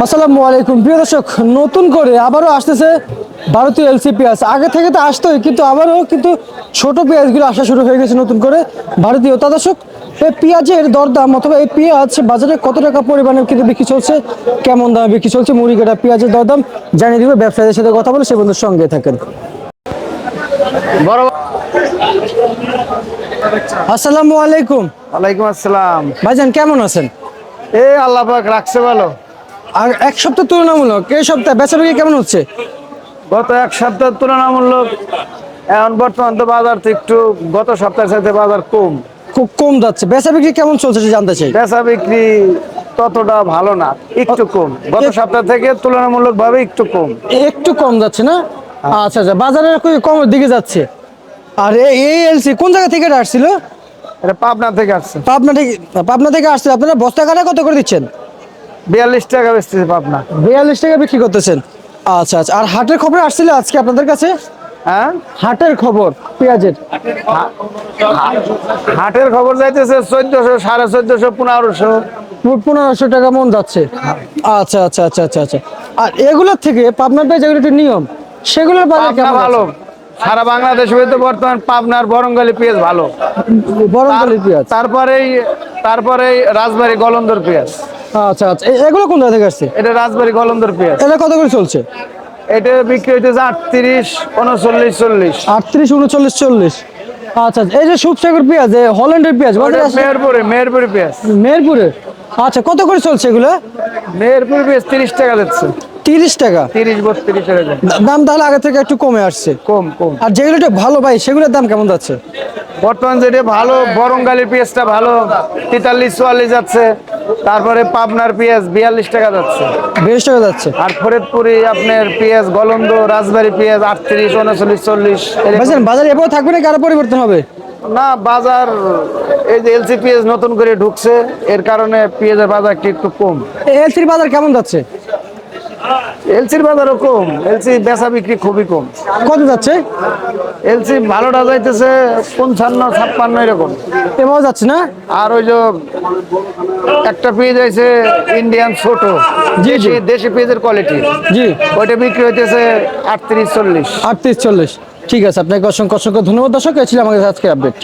আসসালামু আলাইকুম প্রিয় দর্শক, নতুন করে আবারও আসতেছে ভারতীয় এলসি পেঁয়াজ। আগে থেকে তো আসতোই, কিন্তু আবারও কিন্তু ছোট পেঁয়াজগুলো আসা শুরু হয়ে গেছে নতুন করে ভারতীয়। তা দর্শক, এই পেঁয়াজের দরদাম অথবা এই পেঁয়াজ বাজারে কত টাকা পরিমাণে কিন্তু বিক্রি চলছে, কেমন দামে বিক্রি চলছে, মুড়ি কাটা পেঁয়াজের দরদাম জানিয়ে দিবে। ব্যবসায়ীদের সাথে কথা বলে সে বন্ধুর সঙ্গে থাকেন। আসসালামু আলাইকুম। ওয়ালাইকুম আসসালাম। ভাইজান কেমন আছেন? আল্লাহ পাক রাখছে ভালো। আর এক সপ্তাহ তুলনামূলক এই সপ্তাহে বেচা বিক্রি কেমন হচ্ছে? গত এক সপ্তাহের তুলনামূলক এখন বর্তমান তো বাজার তো একটু গত সপ্তাহের সাথে বাজার কম। খুব কম যাচ্ছে। বেচা বিক্রি কেমন চলছে সেটা জানতে চাই। বেচা বিক্রি ততটা ভালো না, একটু কম। গত সপ্তাহ থেকে তুলনামূলক ভাবে একটু কম। একটু কম যাচ্ছে না? আচ্ছা আচ্ছা, বাজারে কমের দিকে যাচ্ছে। আর এই এলসি কোন জায়গা থেকে এটা আসছিল? এটা পাবনা থেকে আসছে। পাবনা থেকে আসছে। আপনারা বস্তা কাটা কত করে দিচ্ছেন? 42 টাকা বেচতেছে পাবনা। 42 টাকা বিক্রি করতেছেন। আচ্ছা আচ্ছা, আর হাটের খবর আসছিল আজকে আপনাদের কাছে? হ্যাঁ, হাটের খবর পেঁয়াজের? হাটের খবর যাইতেছে 1400, 1450, 1500। 1500 টাকা মন যাচ্ছে। আচ্ছা আচ্ছা আচ্ছা আচ্ছা আচ্ছা। আর এগুলোর থেকে পাবনার পেঁয়াজ যেগুলো একটু নিয়ম, সেগুলোর বাজার পাবনা কেমন ভালো। আছে? সারা বাংলাদেশে তো বর্তমান পাবনার বরঙ্গালী পেঁয়াজ ভালো। বরঙ্গালী পেঁয়াজ। তারপরে রাজবাড়ী গলন্দর পেঁয়াজ। আচ্ছা আচ্ছা, এগুলো কোন জায়গা থেকে আসছে? এটা রাজবাড়ী গলন্দর পেঁয়াজ। এটা কত করে চলছে? এটা বিক্রি হইতেছে 38, 39, 40। 38, 39, 40। আচ্ছা আচ্ছা, এই যে সুপসাগর পেঁয়াজ, হল্যান্ডের পেঁয়াজ বাজারে আসছে? মেহেরপুরে পেঁয়াজ। মেহেরপুরে। আচ্ছা, কত করে চলছে এগুলো? মেহেরপুর পেঁয়াজ 30 টাকা যাচ্ছে। 30 টাকা? 30-32 টাকা যায়। দাম তাহলে আগে থেকে একটু কমে আসছে। কম। আর যেগুলো একটু ভালো ভাই, সেগুলোর দাম কেমন যাচ্ছে? বর্তমান যেটা ভালো বরঙ্গালীর পেঁয়াজটা ভালো 43-44 যাচ্ছে। তারপরে পাবনার পেঁয়াজ 42 টাকা যাচ্ছে। 20 টাকা যাচ্ছে। আর ফরিদপুরি আপনার পেঁয়াজ গলন্দ রাজবাড়ী পেঁয়াজ 38, 39, 40। ভাইজান, বাজারে এবার থাকবে নাকি আরো পরিবর্তন হবে? না, বাজার এই যে এলসি পেঁয়াজ নতুন করে ঢুকছে, এর কারণে পেঁয়াজের বাজার একটু কম। এলসির বাজার কেমন যাচ্ছে? এলসির বাজারও কম। এলসি বেচা বিক্রি খুবই কম। কত যাচ্ছে? এলসি ভালোটা যাইতেছে 55-56 এরকম। এবার যাচ্ছে না? আর ওই যে একটা পেঁয়াজ আছে ইন্ডিয়ান ছোট, জি, জি। দেশি পেঁয়াজের কোয়ালিটি, জি। ওইটা বিক্রি হইতেছে 38-40। 38, 40। ঠিক আছে, আপনাকে অসংখ্য অসংখ্য ধন্যবাদ। দর্শক, এই ছিল আমাদের আজকে আপডেট।